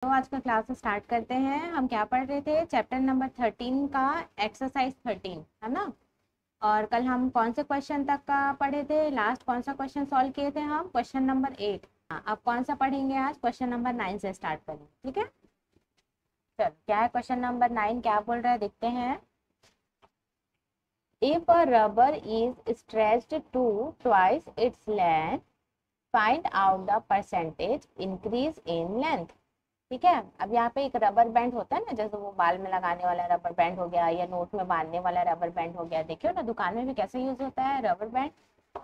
तो आज का क्लास स्टार्ट करते हैं। हम क्या पढ़ रहे थे? चैप्टर नंबर 13 का एक्सरसाइज 13 है ना। और कल हम कौन से क्वेश्चन तक का पढ़े थे? लास्ट कौन सा क्वेश्चन सॉल्व किए थे हम? Question number 8। अब कौन सा पढ़ेंगे आज? क्वेश्चन नंबर 9 से स्टार्ट करेंगे, ठीक है। चलो, क्या है क्वेश्चन नंबर 9? क्या बोल रहा है देखते हैं। If a rubber is stretched to twice its length, find out the percentage increase in length. ठीक है। अब यहाँ पे एक रबर बैंड होता है ना, जैसे वो बाल में लगाने वाला रबर बैंड हो गया या नोट में बांधने वाला रबर बैंड हो गया। देखियो ना, दुकान में भी कैसे यूज होता है रबर बैंड,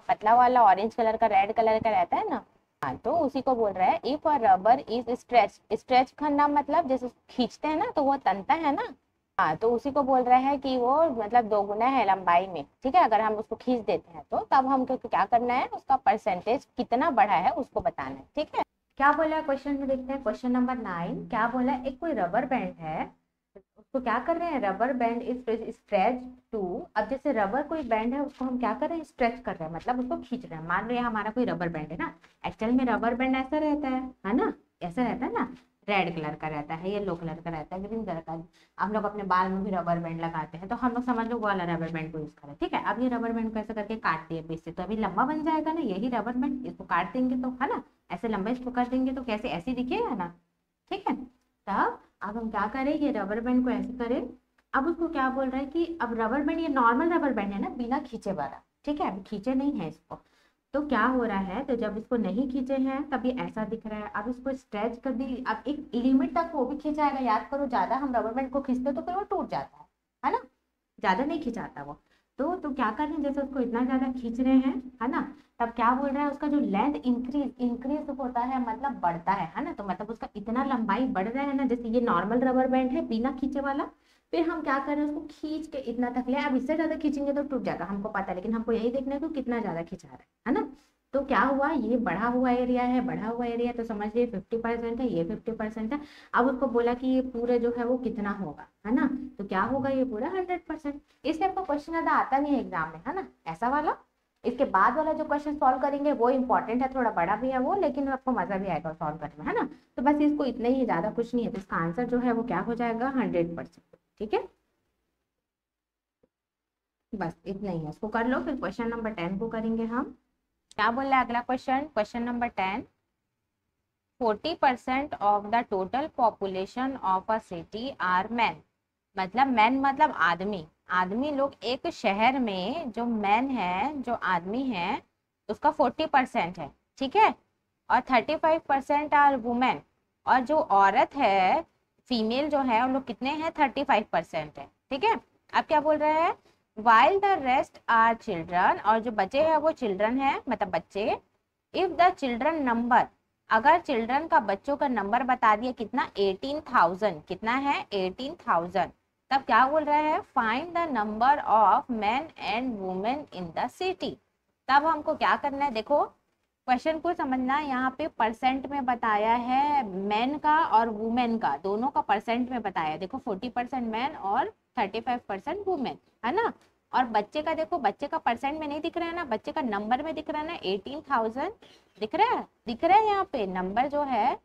पतला वाला ऑरेंज कलर का, रेड कलर का रहता है ना। हाँ, तो उसी को बोल रहा है if a rubber is stretch. Stretch करना मतलब जैसे खींचते हैं ना तो वो तनता है ना। हाँ, तो उसी को बोल रहा है कि वो मतलब दोगुना है लंबाई में। ठीक है, अगर हम उसको खींच देते हैं तो तब हमको क्या करना है, उसका परसेंटेज कितना बढ़ा है उसको बताना है। ठीक है। क्या बोला है क्वेश्चन में? देखते हैं क्वेश्चन नंबर 9 क्या बोला है। एक कोई रबर बैंड है, उसको क्या कर रहे हैं, rubber band is stretch to. अब जैसे रबर कोई बैंड है उसको हम क्या कर रहे हैं, स्ट्रेच कर रहे हैं, मतलब उसको खींच रहे हैं। मान रहे हैं हमारा कोई रबर बैंड है ना। एक्चुअल में रबर बैंड ऐसा रहता है ना, ऐसा रहता है ना। रेड कलर का रहता है, येलो कलर का रहता है, ग्रीन कलर का। हम लोग अपने बाल में भी रबर बैंड लगाते हैं, तो हम लोग समझ लो वो वाला रबर बैंड को यूज करें। ठीक है। अब ये रबर बैंड को ऐसा करके काट दिए बीच से, तो अभी लंबा बन जाएगा ना यही रबर बैंड। इसको काट देंगे तो है ना, ऐसे लंबे इसको कर देंगे तो कैसे ऐसे दिखेगा ना। ठीक है। तब अब हम क्या करें, ये रबर बैंड को ऐसे करें। अब उसको क्या बोल रहा है कि अब रबर बैंड, ये नॉर्मल रबर बैंड है ना, बिना खींचे वाला। ठीक है, अभी खींचे नहीं है इसको। तो क्या हो रहा है, तो जब इसको नहीं खींचे हैं तब ये ऐसा दिख रहा है। अब इसको स्ट्रेच कर दी, अब एक लिमिट तक वो भी खिंचाएगा। याद करो, ज्यादा हम रबर बैंड को खींचते तो फिर वो टूट जाता है ना। ज्यादा नहीं खिंचाता वो। तो क्या कर रहे हैं, जैसे उसको इतना ज्यादा खींच रहे हैं है ना, तब क्या बोल रहा है, उसका जो लेंथ इंक्रीज इंक्रीज होता है, मतलब बढ़ता है ना। तो मतलब उसका इतना लंबाई बढ़ रहा है ना, जैसे ये नॉर्मल रबर बैंड है बिना खींचे वाला। फिर हम क्या कर रहे हैं, उसको खींच के इतना तक ले। अब इससे ज्यादा खींचेंगे तो टूट जाएगा, हमको पता है, लेकिन हमको यही देखना है कि कितना ज्यादा खिंचा रहा है ना। तो क्या हुआ, ये बढ़ा हुआ एरिया है, बढ़ा हुआ एरिया तो समझ लिए 50% है, ये 50% है। अब उसको बोला कि ये पूरा जो है वो कितना होगा, है ना। तो क्या होगा, ये पूरा 100%। इसलिए आपको क्वेश्चन ज्यादा आता नहीं है एग्जाम में, है ना, ऐसा वाला। इसके बाद वाला जो क्वेश्चन सॉल्व करेंगे वो इंपॉर्टेंट है, थोड़ा बड़ा भी है वो, लेकिन आपको मजा भी आएगा सॉल्व करने में, है ना। तो बस इसको इतना ही, ज्यादा कुछ नहीं है। तो इसका आंसर जो है वो क्या हो जाएगा, 100%। ठीक है, बस इतना ही है, इसको कर लो। फिर क्वेश्चन नंबर 10 को करेंगे हम। क्या बोल रहा है अगला question? Question number 10, 40% of the total population of a city are man. मतलब मैन मतलब आदमी। आदमी लोग एक शहर में जो मैन है, जो आदमी है, उसका 40% है। ठीक है। और 35% आर वुमेन। और जो औरत है, फीमेल जो है, उन लोग कितने हैं, 35% है। ठीक है। अब क्या बोल रहा है, while the rest are children. और जो बचे हैं वो चिल्ड्रन है, मतलब बच्चे। इफ द चिल्ड्रन नंबर, अगर चिल्ड्रन का बच्चों का नंबर बता दिया कितना, 18,000। कितना है, 18,000। तब क्या बोल रहा है, find the number of man and women in the city. तब हमको क्या करना है, देखो क्वेश्चन को समझना। यहाँ पे परसेंट में बताया है, मैन का और वुमेन का, दोनों का परसेंट में बताया है। देखो 40% मैन और 35% वुमेन, है ना। और बच्चे का देखो, बच्चे का परसेंट में नहीं दिख रहा है ना, बच्चे का नंबर में दिख रहा है ना, 18,000 दिख रहा है। दिख रहा है यहाँ पे नंबर जो है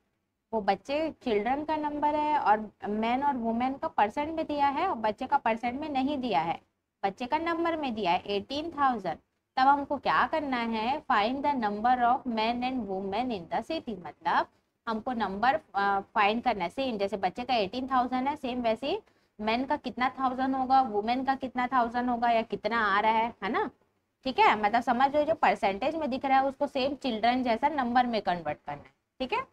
वो बच्चे चिल्ड्रन का नंबर है, और मैन और वुमेन का परसेंट में दिया है, और बच्चे का परसेंट में नहीं दिया है, बच्चे का नंबर में दिया है 18,000। तब हमको क्या करना है, find the number of man and women in the city. मतलब हमको नंबर फाइंड करना है, सेम जैसे बच्चे का 18,000 है, सेम वैसे मैन का कितना 1000 होगा, वुमेन का कितना 1000 होगा, या कितना आ रहा है ना। ठीक है, मतलब समझ लो, जो परसेंटेज में दिख रहा है उसको सेम चिल्ड्रन जैसा नंबर में कन्वर्ट करना है। ठीक है।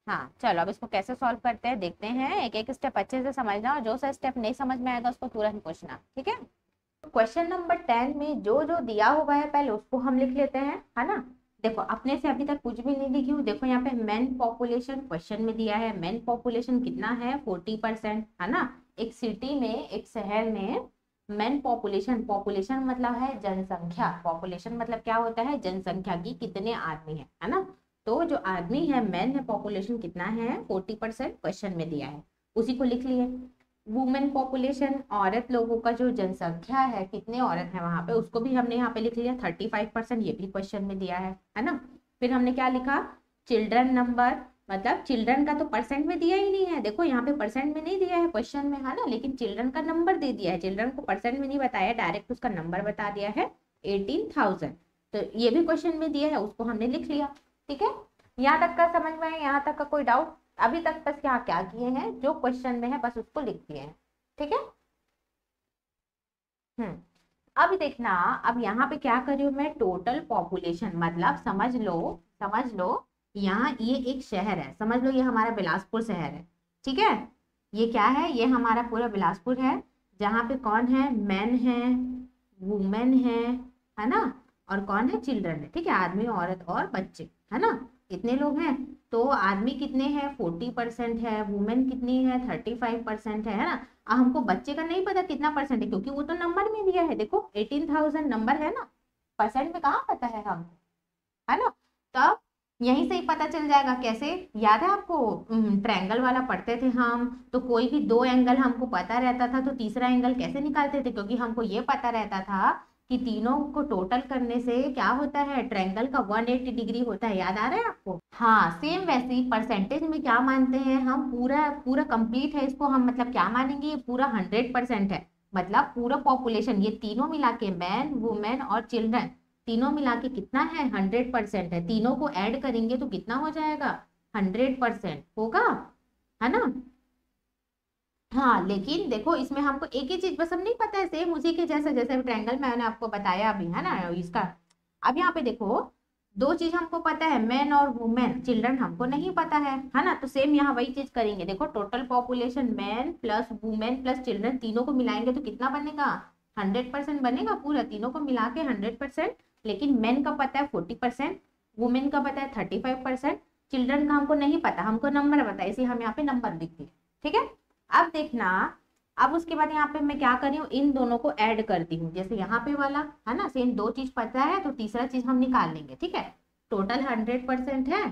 हाँ चलो, अब इसको कैसे सॉल्व करते हैं देखते हैं। एक एक स्टेप अच्छे से समझना, और जो सा स्टेप नहीं समझ में आएगा उसको तुरंत पूछना। ठीक है। क्वेश्चन नंबर 10 में जो जो दिया हुआ है पहले उसको हम लिख लेते हैं, है ना। देखो अपने से अभी तक कुछ भी नहीं लिखी हूँ। देखो यहाँ पे मैन पॉपुलेशन क्वेश्चन में दिया है, मैन पॉपुलेशन कितना है, 40%, है ना। एक सिटी में, एक शहर में मैन पॉपुलेशन, पॉपुलेशन मतलब है जनसंख्या। पॉपुलेशन मतलब क्या होता है, जनसंख्या की कितने आदमी है ना। तो जो आदमी है, मैन है, पॉपुलेशन कितना है, 40% क्वेश्चन में दिया है, उसी को लिख लिए। वुमेन पॉपुलेशन, औरत लोगों का जो जनसंख्या है, कितने औरत है वहां पे, उसको भी हमने यहाँ पे लिख लिया 35%, ये भी क्वेश्चन में दिया है ना। फिर हमने क्या लिखा, चिल्ड्रन नंबर, मतलब चिल्ड्रन का तो परसेंट में दिया ही नहीं है, देखो यहाँ पे परसेंट में नहीं दिया है क्वेश्चन में, है ना, लेकिन चिल्ड्रन का नंबर दे दिया है, चिल्ड्रन को परसेंट में नहीं बताया, डायरेक्ट उसका नंबर बता दिया है 18,000। तो ये भी क्वेश्चन में दिया है, उसको हमने लिख लिया। ठीक है, यहाँ तक का समझ में है, यहाँ तक का कोई डाउट? अभी तक बस यहाँ क्या किए हैं, जो क्वेश्चन में है बस उसको लिख दिए हैं। ठीक है, अब देखना, अब यहाँ पे क्या कर रही हूँ मैं, टोटल पॉपुलेशन, मतलब समझ लो यहाँ ये एक शहर है, समझ लो ये हमारा बिलासपुर शहर है। ठीक है, ये क्या है, ये हमारा पूरा बिलासपुर है, जहाँ पे कौन है, मैन है, वुमेन है ना, और कौन है, चिल्ड्रन है। ठीक है, आदमी, औरत और बच्चे, है ना, इतने लोग हैं। तो आदमी कितने हैं, 40% है, वुमेन कितनी है, 35% है ना। हमको बच्चे का नहीं पता कितना परसेंट है, क्योंकि वो तो नंबर में दिया है, देखो 18,000 नंबर है ना, परसेंट में कहाँ पता है हमको, है ना। तब यहीं से ही पता चल जाएगा, कैसे, याद है आपको, ट्रायंगल वाला पढ़ते थे हम, तो कोई भी दो एंगल हमको पता रहता था तो तीसरा एंगल कैसे निकालते थे, क्योंकि हमको ये पता रहता था कि तीनों को टोटल करने से क्या होता है, ट्रायंगल का 180 डिग्री होता है, याद आ रहा है आपको। हाँ, सेम वैसे ही परसेंटेज में क्या मानते हैं हम, पूरा पूरा कंप्लीट है इसको हम, मतलब क्या मानेंगे, ये पूरा 100% है, मतलब पूरा पॉपुलेशन, ये तीनों मिला के, मैन वुमेन और चिल्ड्रन, तीनों मिला के कितना है, 100% है। तीनों को ऐड करेंगे तो कितना हो जाएगा, 100% होगा, है ना। हाँ, लेकिन देखो इसमें हमको एक ही चीज बस हम नहीं पता है, सेम उसी के जैसे जैसे ट्रायंगल मैंने आपको बताया अभी, है ना, इसका। अब यहाँ पे देखो, दो चीज हमको पता है, मैन और वुमेन, चिल्ड्रन हमको नहीं पता है ना, तो सेम यहाँ वही चीज करेंगे। देखो total population man plus women plus children, तीनों को मिलाएंगे तो कितना बनेगा, 100% बनेगा, पूरा तीनों को मिला के 100%। लेकिन मैन का पता है 40%, वुमेन का पता है 35%, चिल्ड्रन का हमको नहीं पता, हमको नंबर पता है, इसलिए हम यहाँ पे नंबर लिख दिए। ठीक है, अब देखना, अब उसके बाद यहाँ पे मैं क्या कर रही हूँ, इन दोनों को ऐड करती हूँ, जैसे यहाँ पे वाला है ना, सेम दो चीज पता है तो तीसरा चीज हम निकाल लेंगे। ठीक है, टोटल 100% है,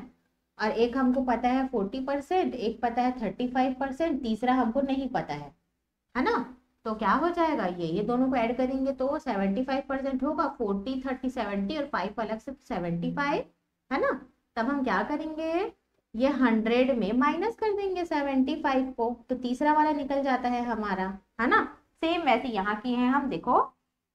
और एक हमको पता है 40%, एक पता है 35%, तीसरा हमको नहीं पता है ना। तो क्या हो जाएगा, ये दोनों को ऐड करेंगे तो 75% होगा, 40 30 70 और 5 अलग से 75, है ना। तब हम क्या करेंगे, ये 100 में माइनस कर देंगे 75 को, तो तीसरा वाला निकल जाता है हमारा, है ना। सेम वैसे यहाँ किए हैं हम, देखो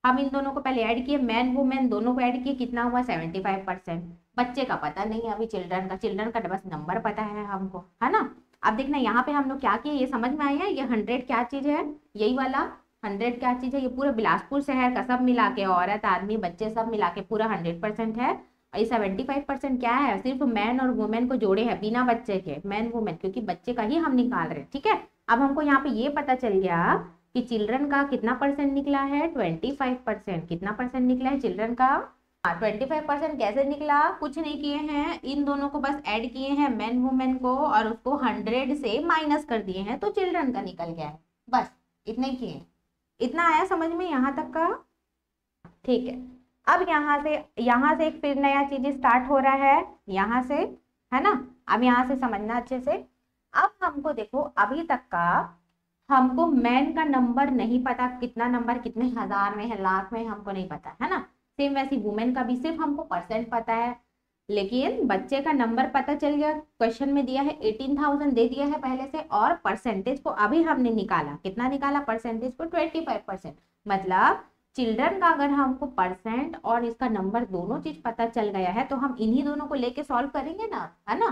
हम इन दोनों को पहले ऐड किए, मैन वुमेन दोनों को ऐड किए, कितना हुआ 75%। बच्चे का पता नहीं है अभी, चिल्ड्रन का बस नंबर पता है हमको, है ना। अब देखना यहाँ पे हम लोग क्या किए, ये समझ में आया, ये 100 क्या चीज है, यही वाला 100 क्या चीज है, ये पूरा बिलासपुर शहर का सब मिला के, औरत आदमी बच्चे सब मिला के पूरा 100% है। और ये 75% क्या है, सिर्फ मैन और वुमेन को जोड़े हैं बिना बच्चे के, मैन वुमेन, क्योंकि बच्चे का ही हम निकाल रहे हैं। ठीक है, अब हमको यहाँ पे ये पता चल गया कि चिल्ड्रन का कितना परसेंट निकला है, 25%। कितना परसेंट निकला है चिल्ड्रन का, 25%। कैसे निकला, कुछ नहीं किए हैं, इन दोनों को बस ऐड किए हैं, मैन वुमेन को, और उसको 100 से माइनस कर दिए हैं, तो चिल्ड्रन का निकल गया है, बस इतने किए। इतना आया समझ में यहाँ तक का। ठीक है, अब यहाँ से एक फिर नया चीज स्टार्ट हो रहा है, यहाँ से, है ना। अब यहाँ से समझना अच्छे से। अब हमको देखो, अभी तक का हमको मैन का नंबर नहीं पता, कितना नंबर, कितने हजार में है, लाख में, हमको नहीं पता, है ना। सेम वैसे वुमेन का भी सिर्फ हमको परसेंट पता है, लेकिन बच्चे का नंबर पता चल गया, क्वेश्चन में दिया है 18,000 दे दिया है पहले से, और परसेंटेज को अभी हमने निकाला, कितना निकाला, परसेंटेज को 25%। मतलब चिल्ड्रन का अगर हमको परसेंट और इसका नंबर दोनों चीज पता चल गया है, तो हम इन्हीं दोनों को लेके सॉल्व करेंगे ना, है ना।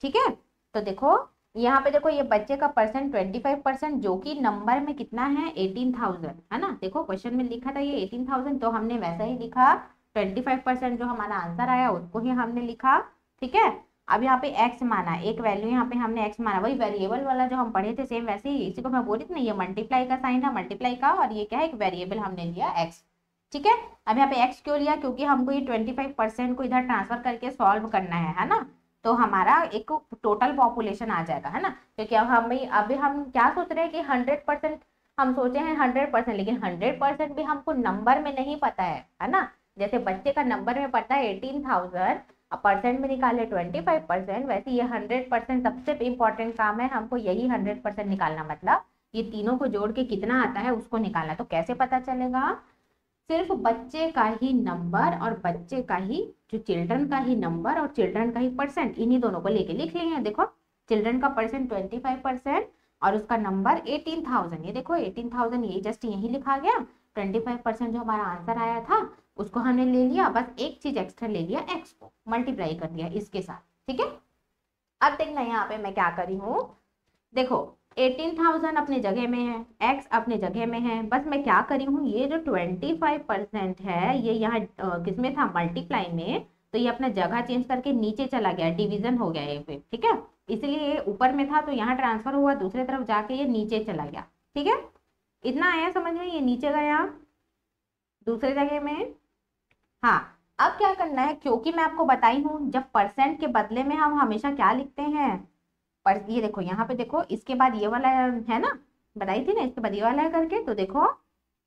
ठीक है, तो देखो यहाँ पे देखो, ये बच्चे का परसेंट 25%, जो कि नंबर में कितना है, 18,000, है ना। देखो क्वेश्चन में लिखा था ये 18,000, तो हमने वैसा ही लिखा, 25% जो हमारा आंसर आया उसको ही हमने लिखा। ठीक है, अब यहाँ पे एक्स माना, एक वैल्यू यहाँ पे हमने एक्स माना, वही वेरिएबल वाला जो हम पढ़े थे, सेम वैसे ही, इसी को मैं बोली थी ना, ये मल्टीप्लाई का साइन है, मल्टीप्लाई का, और ये क्या है, एक वेरिएबल हमने लिया एक्स। ठीक है, अब यहाँ पे एक्स क्यों लिया, क्योंकि हमको ये 25% को इधर ट्रांसफर करके सॉल्व करना है ना, तो हमारा एक टोटल पॉपुलेशन आ जाएगा, है ना। क्योंकि अब अभी हम क्या सोच रहे हैं कि 100%, हम सोचे हैं 100%, लेकिन 100% भी हमको नंबर में नहीं पता है ना। जैसे बच्चे का नंबर में पता है 18,000, परसेंट में निकाले 25%, वैसे ये 100% सबसे इंपॉर्टेंट काम है, हमको यही 100% निकालना, मतलब ये तीनों को जोड़ के कितना आता है उसको निकालना। तो कैसे पता चलेगा, सिर्फ बच्चे का ही नंबर और बच्चे का ही जो चिल्ड्रन का ही नंबर और चिल्ड्रन का ही परसेंट, इन्हीं दोनों को लेके लिख लिए हैं। देखो चिल्ड्रन का परसेंट 25% और उसका नंबर 18,000। ये देखो 18,000 ये जस्ट यही लिखा गया। 25% जो हमारा आंसर आया था उसको हमने ले लिया, बस एक चीज एक्स्ट्रा ले लिया, एक्स को मल्टीप्लाई कर दिया इसके साथ। ठीक है, अब देखना यहाँ पे मैं क्या करी हूँ। देखो 18,000 अपने जगह में है, x अपने जगह में है, बस मैं क्या करी हूँ, ये जो 25% है ये यहाँ किसमें था, मल्टीप्लाई में, तो ये अपना जगह चेंज करके नीचे चला गया, डिवीजन हो गया ये पे। ठीक है, इसलिए ये ऊपर में था तो यहाँ ट्रांसफर हुआ, दूसरे तरफ जाके ये नीचे चला गया। ठीक है, इतना आया समझ में, ये नीचे गया दूसरे जगह में। हाँ, अब क्या करना है, क्योंकि मैं आपको बताई हूँ जब परसेंट के बदले में हम हमेशा क्या लिखते हैं, पर ये देखो यहाँ पे देखो इसके बाद ये वाला है ना, बताई थी ना इसके बाद ये वाला है करके, तो देखो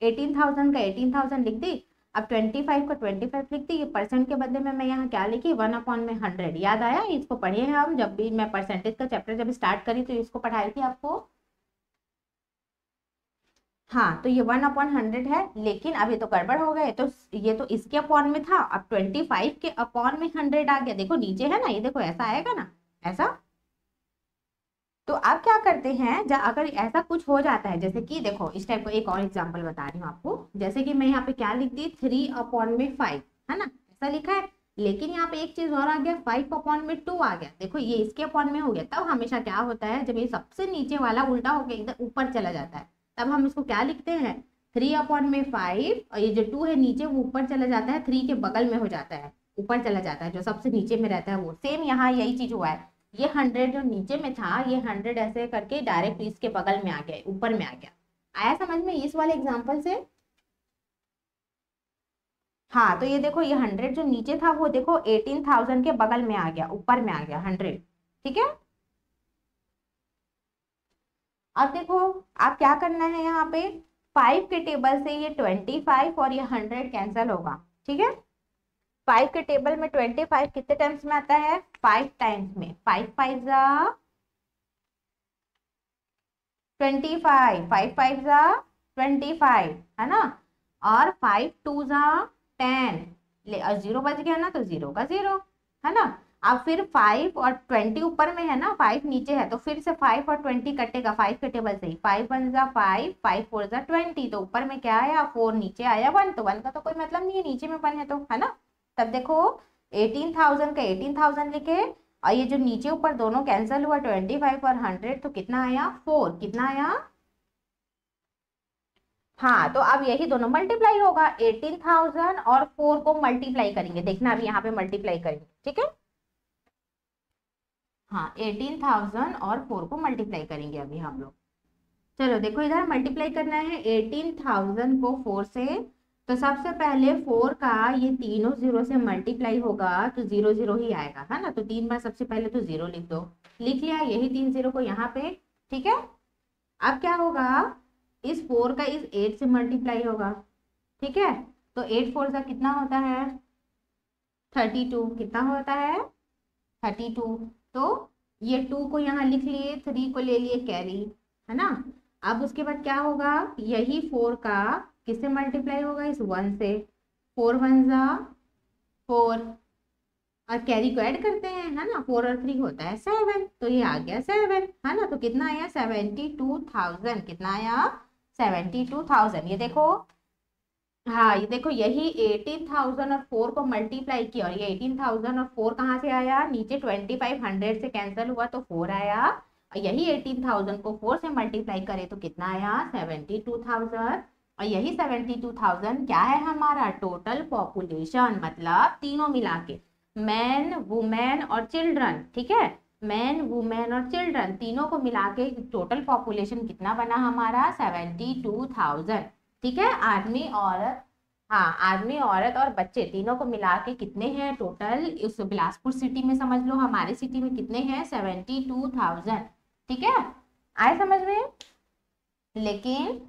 18,000 का 18,000 लिख दी, अब 25 का 25 लिख दी। ये परसेंट के बदले में मैं यहाँ क्या लिखी, 1/100। याद आया, इसको पढ़े हैं हम जब भी मैं परसेंटेज का चैप्टर जब स्टार्ट करी तो इसको पढ़ाई थी आपको। हाँ, तो ये 1/100 है, लेकिन अब ये तो गड़बड़ हो गए, तो ये तो इसके अपॉन में था, अब 25 के अपॉन में 100 आ गया। देखो नीचे है ना, ये देखो ऐसा आएगा ना, ऐसा। तो आप क्या करते हैं, जब अगर ऐसा कुछ हो जाता है, जैसे कि देखो इस टाइप को एक और एग्जांपल बता रही हूँ आपको, जैसे कि मैं यहाँ पे क्या लिख दी, 3/5, है ना, ऐसा लिखा है, लेकिन यहाँ पे एक चीज और आ गया, 5/2 आ गया। देखो ये इसके अपॉन में हो गया, तब हमेशा क्या होता है, जब ये सबसे नीचे वाला उल्टा होकर एकदम ऊपर चला जाता है, तब हम इसको क्या लिखते हैं, 3/5, और ये जो 2 है नीचे वो ऊपर चला जाता है, 3 के बगल में हो जाता है, ऊपर चला जाता है, जो सबसे नीचे में रहता है वो। सेम यहाँ यही चीज हुआ है, ये 100 जो नीचे में था, ये 100 ऐसे करके डायरेक्ट इसके बगल में आ गया, ऊपर में आ गया। आया समझ में इस वाले एग्जांपल से। हाँ, तो ये देखो ये 100 जो नीचे था वो देखो 18,000 के बगल में आ गया, ऊपर में आ गया 100। ठीक है, अब देखो आप क्या करना है, यहाँ पे 5 के टेबल से ये 25 और ये 100 कैंसिल होगा। ठीक है, 5 के टेबल में 25 कितने टाइम्स में आता है, 5 टाइम्स में, 5 5 जा 25, 5 5 जा 25, है ना, और 5 2 जा 10, ले और 0 बच गया ना, तो 0 का 0, है ना। अब फिर 5 और 20 ऊपर में है ना, 5 नीचे है, तो फिर से 5 और 20 कटेगा 5 के टेबल से ही, 5 1 जा 5, 5 4 जा 20, तो ऊपर में क्या आया, 4, नीचे आया 1, तो 1 का तो कोई मतलब नहीं है, नीचे में 1 है तो, है ना। तब देखो 18,000 का 18,000 लिखे, और ये जो नीचे ऊपर दोनों कैंसिल हुआ, 25 और 100, तो कितना आया, 4, कितना आया। हाँ, तो अब यही दोनों मल्टीप्लाई होगा, 18,000 और 4 को मल्टीप्लाई करेंगे, देखना अभी यहाँ पे मल्टीप्लाई करेंगे। ठीक है, हाँ 18,000 और 4 को मल्टीप्लाई करेंगे अभी हम लोग। चलो देखो इधर मल्टीप्लाई करना है 18,000 को 4 से, तो सबसे पहले 4 का ये तीनों जीरो से मल्टीप्लाई होगा, तो 0 0 ही आएगा, है ना, तो 3 बार सबसे पहले तो 0 लिख दो, लिख लिया यही 3 0 को यहाँ पे। ठीक है, अब क्या होगा, इस 4 का इस 8 से मल्टीप्लाई होगा। ठीक है, तो 8 4 का कितना होता है, 32, कितना होता है, 32। तो ये 2 को यहाँ लिख लिए, 3 को ले लिए कैरी, है ना। अब उसके बाद क्या होगा, यही 4 का किससे मल्टीप्लाई होगा, इस 1 से, 4 1 जा 4, और कैरी को ऐड करते हैं, है ना, 4 और 3 होता है 7, तो ये आ गया 7, है ना, तो कितना आया, 72,000, कितना आया, 72,000। ये देखो, हाँ ये देखो यही 18,000 और 4 को मल्टीप्लाई किया, और ये 18,000 और 4 कहाँ से आया, नीचे 25 100 से कैंसिल हुआ तो 4 आया, और यही 18,000 को 4 से मल्टीप्लाई करे तो कितना आया, 72,000, और यही 72,000 क्या है, हमारा टोटल पॉपुलेशन, मतलब तीनों मिला के, मैन वुमेन और चिल्ड्रन। ठीक है, मैन वुमेन और चिल्ड्रन तीनों को मिला के टोटल पॉपुलेशन कितना बना हमारा, 72,000। ठीक है, आदमी औरत, हाँ आदमी औरत और बच्चे तीनों को मिला के कितने हैं टोटल, इस बिलासपुर सिटी में समझ लो, हमारे सिटी में कितने हैं, 72,000। ठीक है, आए समझ में। लेकिन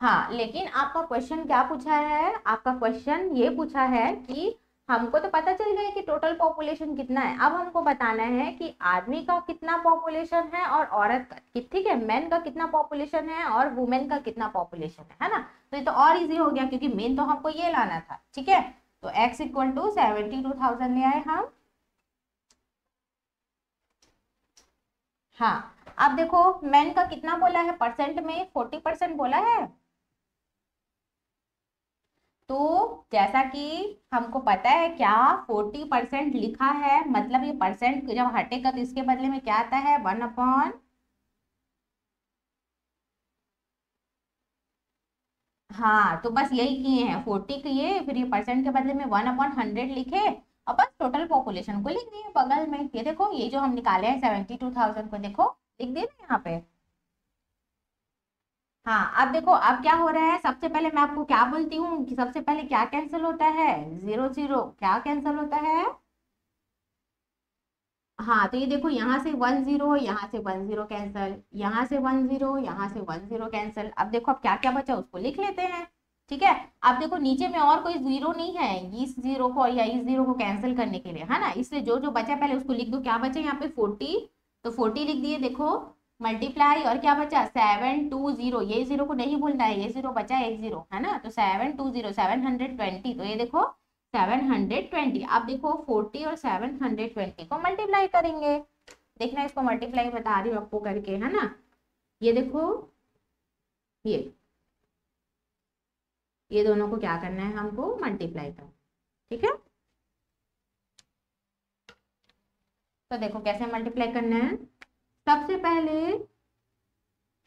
हाँ, लेकिन आपका क्वेश्चन क्या पूछा है, आपका क्वेश्चन ये पूछा है कि हमको तो पता चल गया कि टोटल पॉपुलेशन कितना है। अब हमको बताना है कि आदमी का कितना पॉपुलेशन है और औरत का, ठीक है, मेन का कितना पॉपुलेशन है और वुमेन का कितना पॉपुलेशन है ना। तो ये तो और इजी हो गया क्योंकि मेन तो हमको ये लाना था, ठीक है। तो x इक्वल टू 72,000 ले आए हम। हाँ, अब देखो मेन का कितना बोला है परसेंट में, 40% बोला है। तो जैसा कि हमको पता है क्या 40% लिखा है, मतलब ये परसेंट जब हटेगा तो इसके बदले में क्या आता है, 1/, हाँ तो बस यही किए हैं, 40 किए फिर ये परसेंट के बदले में 1/100 लिखे और बस टोटल पॉपुलेशन को लिख दिए बगल में। ये देखो ये जो हम निकाले हैं 72,000 को, देखो लिख दिए ना यहाँ पे। हाँ अब देखो अब क्या हो रहा है, सबसे पहले मैं आपको क्या बोलती हूँ कि सबसे पहले क्या कैंसिल होता है, 0 0, क्या कैंसिल होता है। हाँ तो ये देखो यहाँ से 1 0, यहाँ से 1 0 कैंसिल, यहाँ से 1 0, यहाँ से 1 0 कैंसिल। अब देखो अब क्या क्या बचा उसको लिख लेते हैं, ठीक है। अब देखो नीचे में और कोई जीरो नहीं है इस जीरो को या इस जीरो को कैंसिल करने के लिए, है ना, इसलिए जो जो बचा पहले उसको लिख दो। क्या बचा यहाँ पे 40, तो 40 लिख दिए, देखो मल्टीप्लाई और क्या बचा 720, ये जीरो को नहीं भूलना है, ये जीरो बचा एक जीरो, है ना, तो 720 720, तो ये देखो 720। अब देखो 40 और 720 को मल्टीप्लाई करेंगे, देखना इसको मल्टीप्लाई बता रही हूँ आपको करके, है ना। ये देखो ये दोनों को क्या करना है, हमको मल्टीप्लाई करना, ठीक है। तो देखो कैसे मल्टीप्लाई करना है, सबसे पहले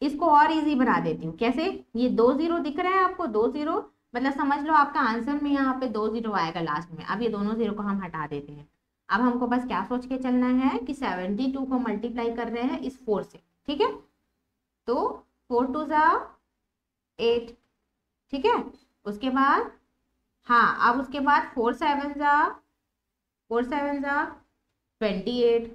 इसको और इजी बना देती हूँ। कैसे, ये 2 0 दिख रहा है आपको, 2 0 मतलब समझ लो आपका आंसर में यहाँ पे 2 0 आएगा लास्ट में। अब ये दोनों जीरो को हम हटा देते हैं। अब हमको बस क्या सोच के चलना है कि 72 को मल्टीप्लाई कर रहे हैं इस 4 से, ठीक है। तो 4 2 जा 8, ठीक है। उसके बाद हाँ अब उसके बाद 4 7 जा 28,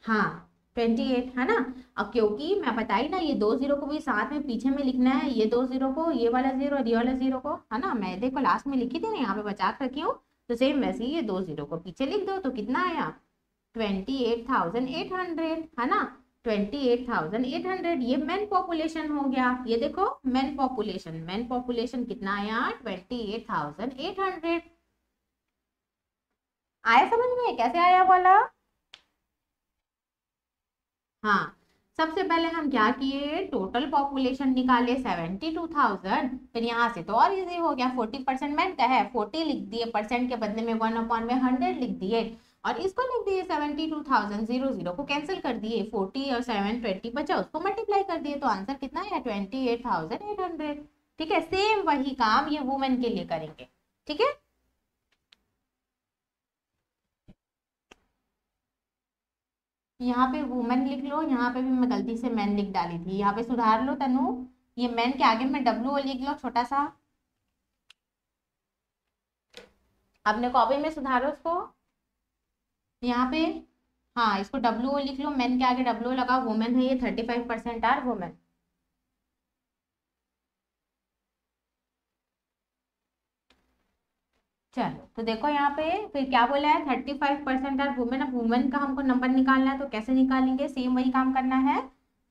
हाँ 28, है ना। अब क्योंकि मैं बताई ना ये 2 0 को भी साथ में पीछे में लिखना है, ये 2 0 को, ये वाला जीरो और ये वाला जीरो को, है ना, मैं देखो लास्ट में लिखी थी ना, यहाँ पे बचा के रखी हूँ। तो सेम वैसे ही ये 2 0 को पीछे लिख दो, तो कितना आया 28,800, है ना, 28,800। ये मेन पॉपुलेशन हो गया, ये देखो मेन पॉपुलेशन कितना आया 28,800। आया समझ में, कैसे आया बोला। हाँ सबसे पहले हम क्या किए, टोटल पॉपुलेशन निकाले 72,000, फिर यहाँ से तो और इजी हो गया, 40% मैन का है, 40 लिख दिए, परसेंट के बदले में 1/100 लिख दिए और इसको लिख दिए 72,000, 0 0 को कैंसिल कर दिए, 40 और 720 बचा उसको मल्टीप्लाई कर दिए, तो आंसर कितना है 28,800, ठीक है। सेम वही काम ये वुमेन के लिए करेंगे, ठीक है। यहाँ पे वुमेन लिख लो, यहाँ पे भी मैं गलती से मैन लिख डाली थी, यहाँ पे सुधार लो तनु, ये मैन के आगे में डब्ल्यू लिख लो छोटा सा, अपने कॉपी में सुधारो उसको यहाँ पे। हाँ इसको डब्ल्यू लिख लो, मैन के आगे डब्ल्यू लगा, वुमेन है ये, 35% आर वुमेन। चलो तो देखो यहाँ पे फिर क्या बोला है, 35% आर वुमेन। अब वुमेन का हमको नंबर निकालना है, तो कैसे निकालेंगे, सेम वही काम करना है,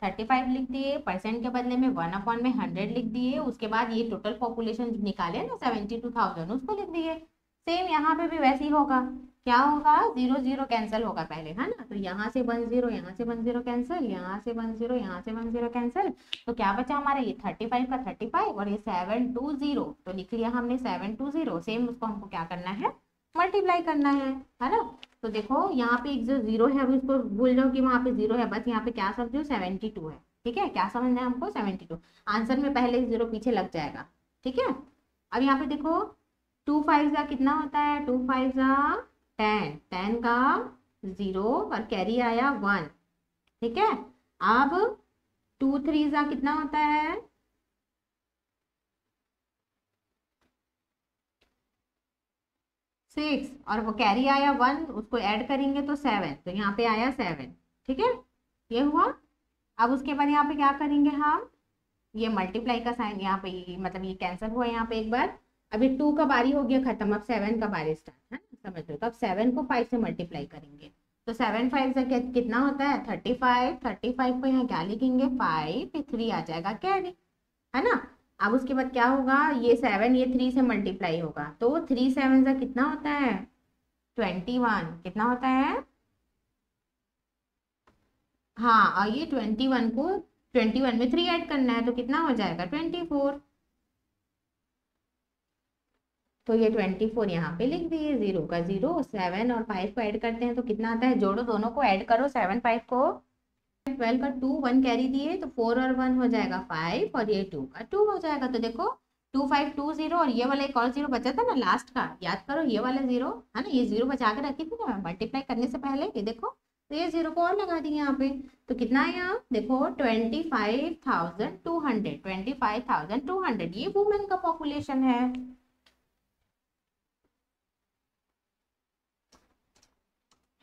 35 लिख दिए, परसेंट के बदले में 1/100 लिख दिए, उसके बाद ये टोटल पॉपुलेशन निकाले ना 72,000 उसको लिख दिए। सेम यहाँ पे भी वैसे ही होगा, क्या होगा 0 0 कैंसिल होगा पहले, है ना, तो यहाँ से 1 0, यहाँ से 1 0 कैंसिल, यहाँ से 1 0, यहाँ से 1 0 कैंसिल, तो क्या बचा हमारा ये 35 का 35 और ये 720, तो लिख लिया हमने 720। सेम उसको हमको क्या करना है, मल्टीप्लाई करना है ना। तो देखो यहाँ पे एक जो जीरो है अभी उसको भूल जाओ कि वहां पे जीरो है, बस यहाँ पे क्या समझो 72 है, ठीक है। क्या समझना है हमको 72, आंसर में पहले जीरो पीछे लग जाएगा, ठीक है। अब यहाँ पे देखो 2 5 जा कितना होता है, 2 5 जा 10, 10 का 0 और कैरी आया 1, ठीक है। अब 2 3 जा कितना होता है, 6 और वो कैरी आया 1, उसको ऐड करेंगे तो 7, तो यहाँ पे आया 7, ठीक है, ये हुआ। अब उसके बाद यहाँ पे क्या करेंगे हम, ये मल्टीप्लाई का साइन यहाँ पे मतलब ये कैंसिल हुआ यहाँ पे एक बार, अभी 2 का बारी हो गया खत्म, अब 7 का बारी स्टार्ट है ना, समझ लो। तो अब 7 को 5 से मल्टीप्लाई करेंगे तो 7 5 से कितना होता है 35। 35 को यहाँ क्या लिखेंगे 5, 3 आ जाएगा कैरी, है ना। अब उसके बाद क्या होगा, ये 7 ये 3 से मल्टीप्लाई होगा तो 3 7 से कितना होता है 21, कितना होता है। हाँ, और ये 21 को 21 में 3 ऐड करना है तो कितना हो जाएगा 24। तो ये 24 यहाँ पे लिख दिए, 0 का 0, 7 और 5 को ऐड करते हैं तो कितना आता है, जोड़ो दोनों को, ऐड करो 7 5 को। 12 का 2 1 कैरी दिए तो 4 और 1 हो जाएगा 5 और ये 2 का 2 हो जाएगा। तो देखो 2 5 2 0 और ये वाला एक और 0 बचा था ना लास्ट का, याद करो ये वाला 0 है ना, ये 0 बचा के रखी थी ना मल्टीप्लाई करने से पहले, ये देखो। तो ये 0 को और लगा दिए यहाँ पे। तो कितना है यहाँ देखो 25,200, 25,200 ये वुमेन का पॉपुलेशन है।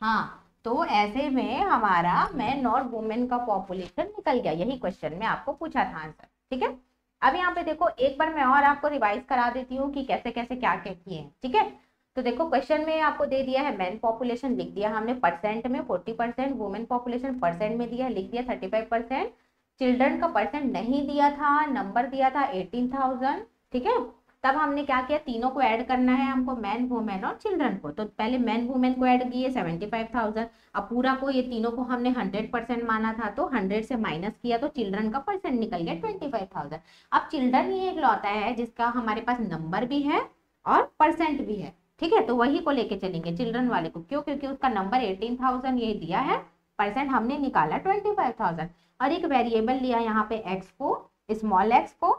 हाँ, तो ऐसे में हमारा मैन और वुमेन का पॉपुलेशन निकल गया, यही क्वेश्चन में आपको पूछा था आंसर, ठीक है। अब यहाँ पे देखो एक बार मैं और आपको रिवाइज करा देती हूँ कि कैसे कैसे क्या क्या किए हैं, ठीक है। तो देखो क्वेश्चन में आपको दे दिया है मैन पॉपुलेशन, लिख दिया हमने परसेंट में 40%, वुमेन पॉपुलेशन परसेंट में दिया, लिख दिया 35%। चिल्ड्रन का परसेंट नहीं दिया था, नंबर दिया था 18,000, ठीक है। तब हमने क्या किया, तीनों को ऐड करना है हमको, मैन वुमेन और चिल्ड्रन को। तो पहले मैन वुमेन को ऐड किए 75,000। अब पूरा को ये तीनों को हमने 100% माना था तो 100 से माइनस किया तो चिल्ड्रन का परसेंट निकल गया 25,000। अब चिल्ड्रन ही एक लौता है जिसका हमारे पास नंबर भी है और परसेंट भी है, ठीक है। तो वही को लेके चलेंगे चिल्ड्रन वाले को, क्यों, क्योंकि उसका नंबर 18,000 ये दिया है, परसेंट हमने निकाला 25,000 और एक वेरिएबल लिया यहाँ पे एक्स को, स्मॉल एक्स को,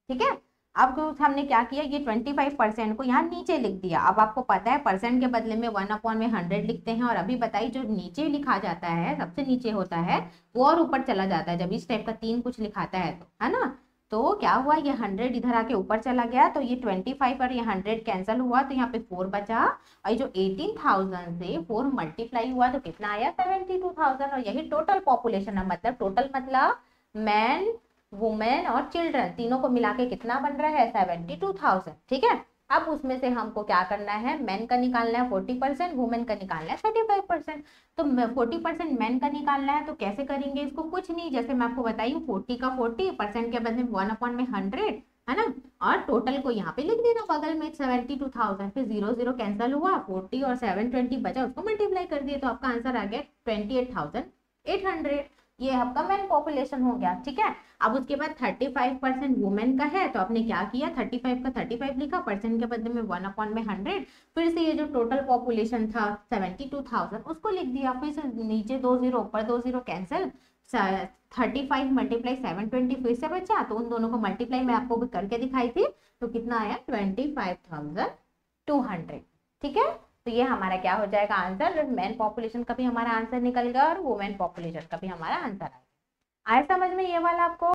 ठीक है। अब तो हमने क्या किया, ये 25% को यहाँ नीचे लिख दिया। अब आपको पता है परसेंट के बदले में 1/100 लिखते हैं, और अभी बताइए जो नीचे लिखा जाता है सबसे नीचे होता है वो और ऊपर चला जाता है जब इस टाइप का 3 कुछ लिखाता है तो, है ना। तो क्या हुआ, ये 100 इधर आके ऊपर चला गया तो ये 25 और ये 100 कैंसिल हुआ तो यहाँ पे 4 बचा, और ये जो 18,000 से 4 मल्टीप्लाई हुआ तो कितना आया 72,000। और यही टोटल पॉपुलेशन है, मतलब टोटल मतलब मैन वुमेन और चिल्ड्रन तीनों को मिला के कितना बन रहा है 72,000, ठीक है। अब उसमें से हमको क्या करना है, मैन का निकालना है 40%, वुमेन का निकालना है 35%। तो 40% मैन का निकालना है तो कैसे करेंगे इसको, कुछ नहीं, जैसे मैं आपको बताई हूँ 40 का 40% के बदले में 1/100, है ना। और टोटल को यहाँ पे लिख देना बगल में 72,000, फिर 0 0 कैंसिल हुआ, 40 और 720 बचा, उसको मल्टीप्लाई कर दिए तो आपका आंसर आ गया 28,800। ये आपका मैन पॉपुलेशन हो गया, ठीक है। अब उसके बाद 35% वुमेन का है तो आपने क्या किया 35 का 35 लिखा, परसेंट के बदले में 1/100, फिर से ये जो टोटल पॉपुलेशन था 72,000 उसको लिख दिया, फिर से नीचे 2 0 ऊपर 2 0 कैंसिल, 35 मल्टीप्लाई 720 फिर से बचा, तो उन दोनों को मल्टीप्लाई मैं आपको भी करके दिखाई थी तो कितना आया 25,200, ठीक है। तो ये हमारा क्या हो जाएगा आंसर, मैन पॉपुलेशन का भी हमारा आंसर निकल गया और वुमेन पॉपुलेशन का भी हमारा आंसर आया। आया समझ में ये वाला आपको।